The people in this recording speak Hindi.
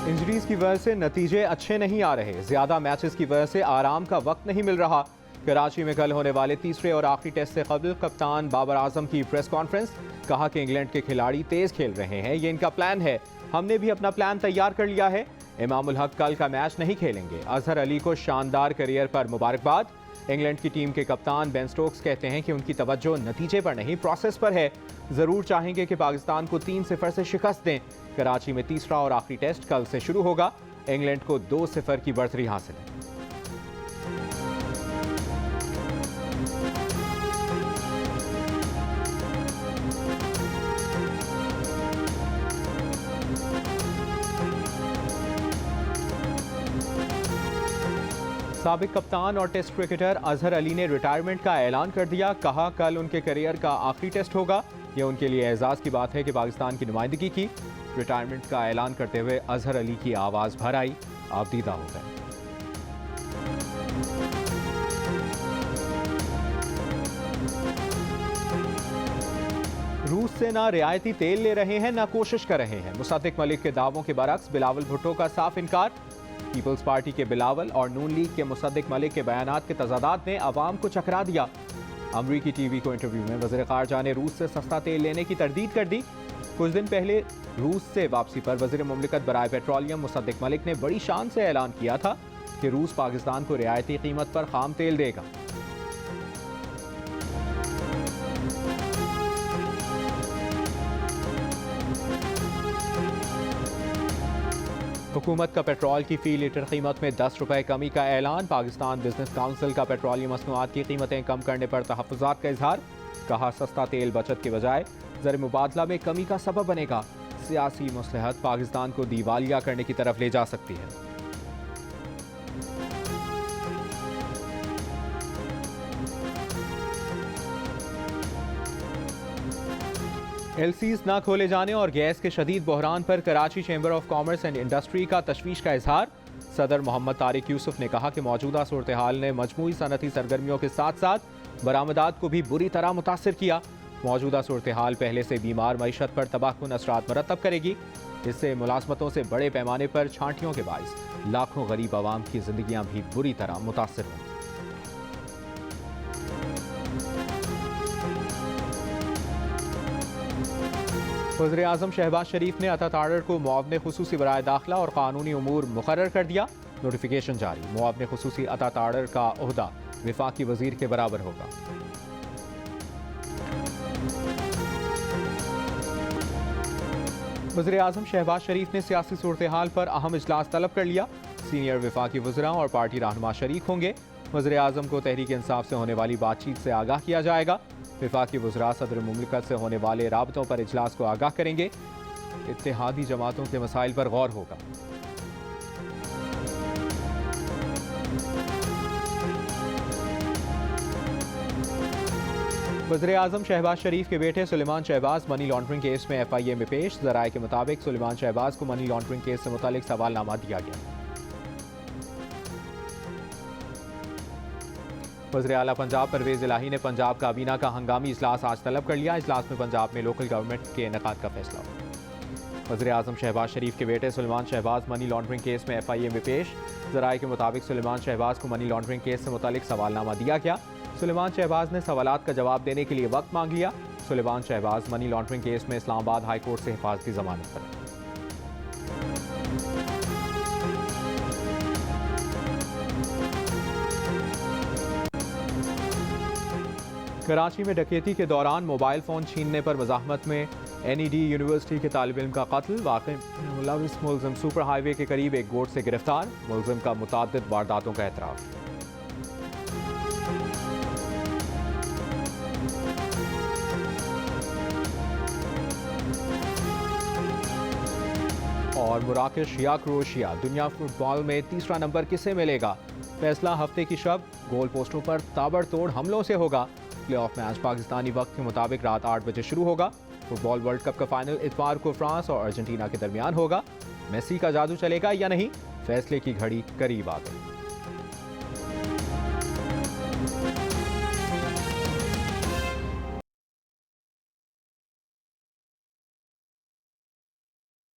इंजरीज की वजह से नतीजे अच्छे नहीं आ रहे। ज्यादा मैचेस की वजह से आराम का वक्त नहीं मिल रहा। कराची में कल होने वाले तीसरे और आखिरी टेस्ट से कबल कप्तान बाबर आजम की प्रेस कॉन्फ्रेंस। कहा कि इंग्लैंड के खिलाड़ी तेज खेल रहे हैं, ये इनका प्लान है। हमने भी अपना प्लान तैयार कर लिया है। इमामुल हक कल का मैच नहीं खेलेंगे। अजहर अली को शानदार करियर पर मुबारकबाद। इंग्लैंड की टीम के कप्तान बेन स्टोक्स कहते हैं कि उनकी तवज्जो नतीजे पर नहीं, प्रोसेस पर है। जरूर चाहेंगे कि पाकिस्तान को 3-0 से शिकस्त दें। कराची में तीसरा और आखिरी टेस्ट कल से शुरू होगा। इंग्लैंड को 2-0 की बढ़तरी हासिल है। साबिक कप्तान और टेस्ट क्रिकेटर अजहर अली ने रिटायरमेंट का ऐलान कर दिया। कहा कल उनके करियर का आखिरी टेस्ट होगा। यह उनके लिए एजाज़ की बात है कि पाकिस्तान की नुमाइंदगी की। रिटायरमेंट का ऐलान करते हुए अजहर अली की आवाज़ भर आई, आबदीदा हो गए। रूस से ना रियायती तेल ले रहे हैं, ना कोशिश कर रहे हैं। मुसद्दिक मलिक के दावों के बरक्स बिलावल भुट्टो का साफ इनकार। पीपल्स पार्टी के बिलावल और नून लीग के मुसद्दिक मलिक के बयानात के तजादात ने अवाम को चकरा दिया। अमरीकी टीवी को इंटरव्यू में वज़ीर ख़ारजा ने रूस से सस्ता तेल लेने की तरदीद कर दी। कुछ दिन पहले रूस से वापसी पर वज़ीर मुमलिकत बराए पेट्रोलियम मुसद्दिक मलिक ने बड़ी शान से ऐलान किया था कि रूस पाकिस्तान को रियायती कीमत पर खाम तेल देगा। हुकूमत का पेट्रोल की फ़ी लीटर कीमत में 10 रुपये कमी का ऐलान। पाकिस्तान बिजनेस काउंसिल का पेट्रोलियम मसनूआत की कीमतें कम करने पर तहफ़्फ़ुज़ात का इजहार। कहा सस्ता तेल बचत के बजाय ज़र मुबादला में कमी का सबब बनेगा। सियासी मसलहत पाकिस्तान को दिवालिया करने की तरफ ले जा सकती है। एलसीज ना खोले जाने और गैस के शदीद बहरान पर Karachi chamber of commerce and industry का तशवीश का इजहार। सदर मोहम्मद तारिक यूसुफ ने कहा कि मौजूदा सूरत हाल ने मजमूई सनती सरगर्मियों के साथ साथ बरामदात को भी बुरी तरह मुतासर किया। मौजूदा सूरत हाल पहले से बीमार मईशत पर तबाहकुन असरात मरतब करेगी। इससे मुलाजमतों से बड़े पैमाने पर छांटियों के बाइस लाखों गरीब आवाम की जिंदगियां भी बुरी तरह मुतासर होंगी। वज़ीर आज़म शहबाज शरीफ ने अता तारड़ को मुआवने खुसूसी बराए दाखिला और कानूनी उमूर मुकर्रर कर दिया। नोटिफिकेशन जारी। मुआवने खुसूसी अता तारड़ का ओहदा विफाकी वजीर के बराबर होगा। वज़ीर आज़म शहबाज शरीफ ने सियासी सूरत हाल पर अहम इजलास तलब कर लिया। सीनियर विफाकी वज़रा और पार्टी रहनुमा शरीक होंगे। वज़ीर आज़म को तहरीक इंसाफ से होने वाली बातचीत से आगाह किया जाएगा। विफाकी वज़रा सदर मुमलिकत से होने वाले राबतों पर इजलास को आगाह करेंगे। इत्तेहादी जमातों के मसाइल पर गौर होगा। वज़ीर आज़म शहबाज शरीफ के बेटे Suleman Shahbaz money laundering case में FIA में पेश। ज़राए के मुताबिक सुलेमान शहबाज को मनी लॉन्ड्रिंग केस से मुतालिक सवालनामा दिया गया। वज़ीर आला पंजाब परवेज़ इलाही ने पंजाब काबीना का हंगामी इजलास आज तलब कर लिया। इजलास में पंजाब में लोकल गवर्नमेंट के इनेकाद का फैसला हुआ। वज़ीर आज़म शहबाज शरीफ के बेटे Suleman Shahbaz money laundering case में FIA में पेश। ज़राए के मुताबिक सुलेमान शहबाज को मनी लॉन्ड्रिंग केस से मुतालिक सवालनामा दिया गया। सुलेमान शहबाज ने सवालात का जवाब देने के लिए वक्त मांग लिया। Suleman Shahbaz money laundering case में इस्लामाबाद हाई कोर्ट से हिफाजती जमानत पर है। कराची में डकैती के दौरान मोबाइल फ़ोन छीनने पर मज़ाहमत में NED यूनिवर्सिटी के तालिब इल्म का कत्ल। वाक़ई मुलविस मुलज़िम सुपर हाईवे के करीब एक गोट से गिरफ्तार। मुलज़िम का मुताद्दिद वारदातों का एतराफ़। और मुराकेश या क्रोएशिया, दुनिया फुटबॉल में तीसरा नंबर किसे मिलेगा? फैसला हफ्ते की शब गोल पोस्टों पर ताबड़तोड़ हमलों से होगा। प्लेऑफ मैच पाकिस्तानी वक्त के मुताबिक रात 8 बजे शुरू होगा। फुटबॉल वर्ल्ड कप का फाइनल इतवार को फ्रांस और अर्जेंटीना के दरमियान होगा। मेसी का जादू चलेगा या नहीं? फैसले की घड़ी करीब आ गई।